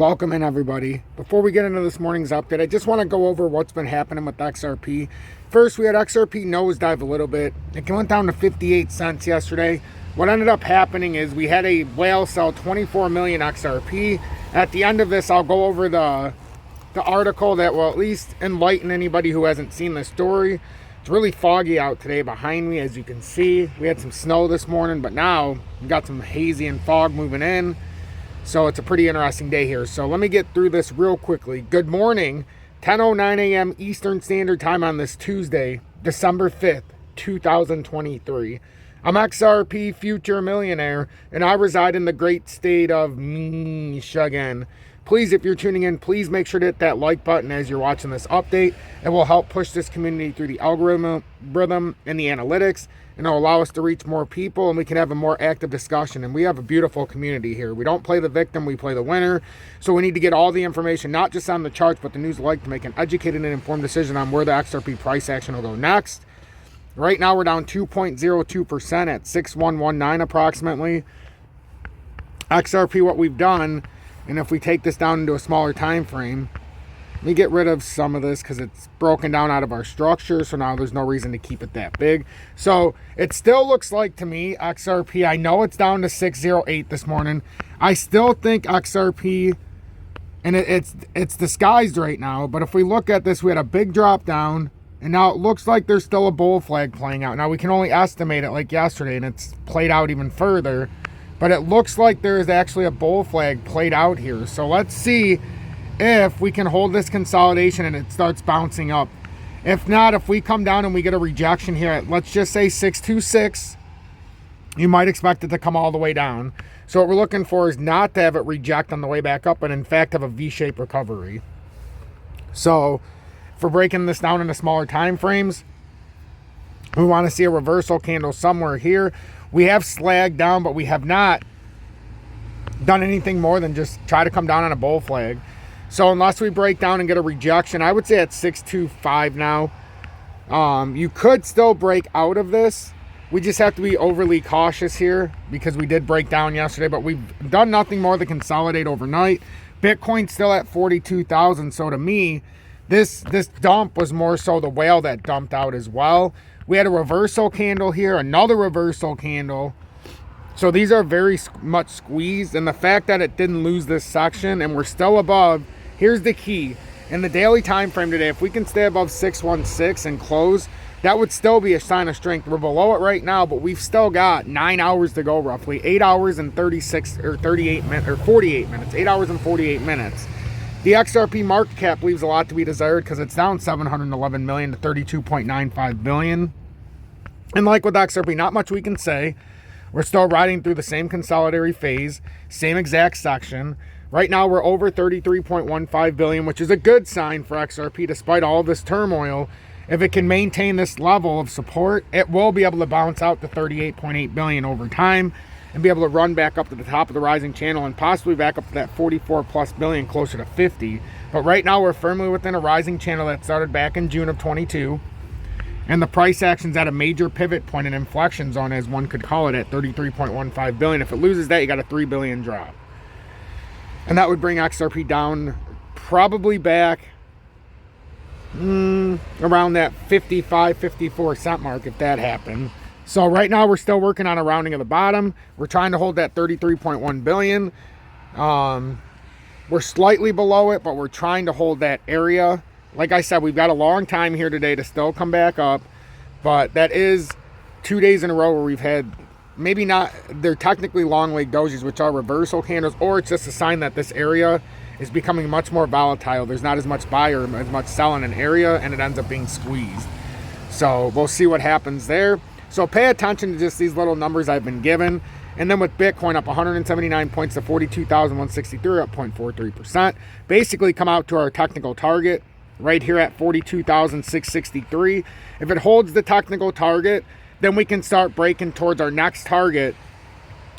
Welcome in, everybody. Before we get into this morning's update, I just want to go over what's been happening with XRP. First, we had XRP nosedive a little bit. It went down to 58 cents yesterday. What ended up happening is we had a whale sell 24 million XRP. At the end of this, I'll go over the article that will at least enlighten anybody who hasn't seen the story. It's really foggy out today behind me, as you can see. We had some snow this morning, but now we got some hazy and fog moving in. So it's a pretty interesting day here. So let me get through this real quickly. Good morning, 10:09 a.m. Eastern Standard Time on this Tuesday, December 5th, 2023. I'm XRP Future Millionaire, and I reside in the great state of Michigan. Please, if you're tuning in, please make sure to hit that like button as you're watching this update. It will help push this community through the algorithm and the analytics, and it'll allow us to reach more people, and we can have a more active discussion. And we have a beautiful community here. We don't play the victim, we play the winner. So we need to get all the information, not just on the charts, but the news alike, to make an educated and informed decision on where the XRP price action will go next. Right now, we're down 2.02% at 6119 approximately. XRP, what we've done, and if we take this down into a smaller time frame, let me get rid of some of this because it's broken down out of our structure, so now there's no reason to keep it that big. So it still looks like, to me, XRP, I know it's down to 608 this morning. I still think XRP, and it's disguised right now, but if we look at this, we had a big drop down, and now it looks like there's still a bull flag playing out. Now we can only estimate it like yesterday, and it's played out even further. But it looks like there is actually a bull flag played out here. So let's see if we can hold this consolidation and it starts bouncing up. If not, if we come down and we get a rejection here at, let's just say 626, you might expect it to come all the way down. So what we're looking for is not to have it reject on the way back up, but in fact have a V-shaped recovery. So if we're breaking this down into smaller time frames, we want to see a reversal candle somewhere here. We have slagged down, but we have not done anything more than just try to come down on a bull flag. So unless we break down and get a rejection, I would say at 625 now. You could still break out of this. We just have to be overly cautious here because we did break down yesterday, but we've done nothing more than consolidate overnight. Bitcoin's still at 42,000. So to me, this dump was more so the whale that dumped out as well. We had a reversal candle here, another reversal candle. So these are very much squeezed. And the fact that it didn't lose this section and we're still above, here's the key. In the daily time frame today, if we can stay above 616 and close, that would still be a sign of strength. We're below it right now, but we've still got 9 hours to go roughly. 8 hours and 36 or 38 minutes or 48 minutes. 8 hours and 48 minutes. The XRP market cap leaves a lot to be desired because it's down 711 million to 32.95 billion. And like with XRP, not much we can say. We're still riding through the same consolidatory phase, same exact section. Right now, we're over 33.15 billion, which is a good sign for XRP despite all of this turmoil. If it can maintain this level of support, it will be able to bounce out to 38.8 billion over time and be able to run back up to the top of the rising channel and possibly back up to that 44 plus billion, closer to 50. But right now, we're firmly within a rising channel that started back in June of 22. And the price action's at a major pivot point, an inflection zone, as one could call it, at 33.15 billion. If it loses that, you got a 3 billion drop. And that would bring XRP down probably back around that 55, 54 cent mark if that happened. So right now we're still working on a rounding of the bottom. We're trying to hold that 33.1 billion. We're slightly below it, but we're trying to hold that area. Like I said, we've got a long time here today to still come back up, but that is 2 days in a row where we've had, maybe not, they're technically long leg dojis, which are reversal candles, or it's just a sign that this area is becoming much more volatile. There's not as much buy or as much sell in an area, and it ends up being squeezed. So we'll see what happens there. So pay attention to just these little numbers I've been given. And then with Bitcoin up 179 points to 42,163, up 0.43%. Basically come out to our technical target right here at 42,663. If it holds the technical target, then we can start breaking towards our next target,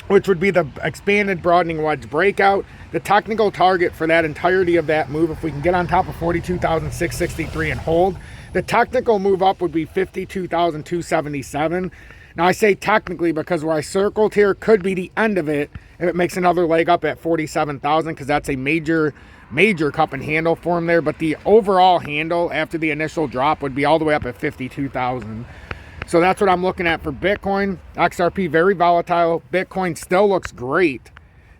which would be the expanded broadening wedge breakout. The technical target for that entirety of that move, if we can get on top of 42,663 and hold, the technical move up would be 52,277. Now I say technically because where I circled here could be the end of it if it makes another leg up at 47,000, because that's a major cup and handle for him there. But the overall handle after the initial drop would be all the way up at 52,000. So that's what I'm looking at for Bitcoin. XRP very volatile. Bitcoin still looks great.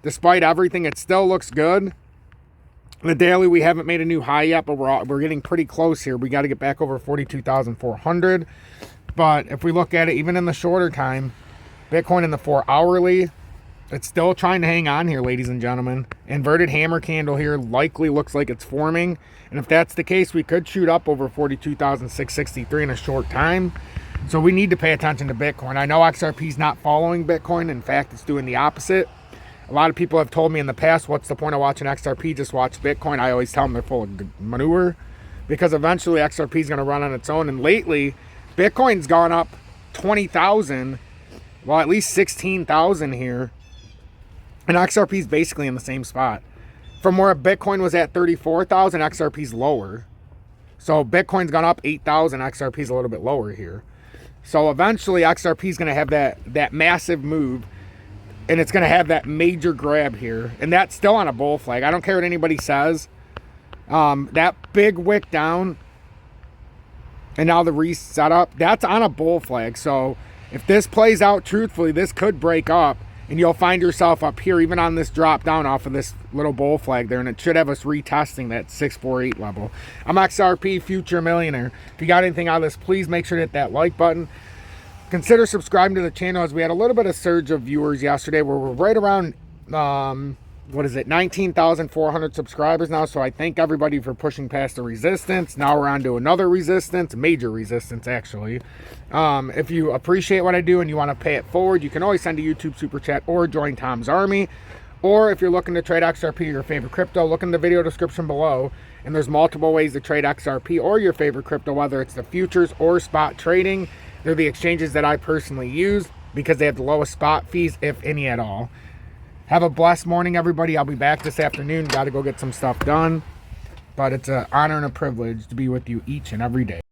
Despite everything, it still looks good. The daily, we haven't made a new high yet, but we're getting pretty close here. We got to get back over 42,400. But if we look at it, even in the shorter time, Bitcoin in the 4 hourly, it's still trying to hang on here, ladies and gentlemen. Inverted hammer candle here likely looks like it's forming. And if that's the case, we could shoot up over 42,663 in a short time. So we need to pay attention to Bitcoin. I know XRP is not following Bitcoin. In fact, it's doing the opposite. A lot of people have told me in the past, what's the point of watching XRP? Just watch Bitcoin. I always tell them they're full of manure, because eventually XRP is going to run on its own. And lately, Bitcoin's gone up 20,000, well, at least 16,000 here. And XRP is basically in the same spot. From where Bitcoin was at 34,000, XRP's lower. So Bitcoin's gone up 8,000, XRP's a little bit lower here. So eventually XRP is going to have that massive move, and it's going to have that major grab here. And that's still on a bull flag. I don't care what anybody says. That big wick down and now the reset up, that's on a bull flag. So if this plays out truthfully, this could break up, and you'll find yourself up here, even on this drop down off of this little bull flag there, and it should have us retesting that 648 level. I'm XRP Future Millionaire. If you got anything out of this, please make sure to hit that like button. Consider subscribing to the channel, as we had a little bit of surge of viewers yesterday, where we're right around 19,400 subscribers now. So I thank everybody for pushing past the resistance. Now we're on to another resistance, major resistance actually. If you appreciate what I do and you want to pay it forward, you can always send a YouTube super chat or join Tom's Army. Or if you're looking to trade XRP or your favorite crypto, look in the video description below, and there's multiple ways to trade XRP or your favorite crypto, whether it's the futures or spot trading. They're the exchanges that I personally use because they have the lowest spot fees, if any at all. Have a blessed morning, everybody. I'll be back this afternoon. Got to go get some stuff done. But it's an honor and a privilege to be with you each and every day.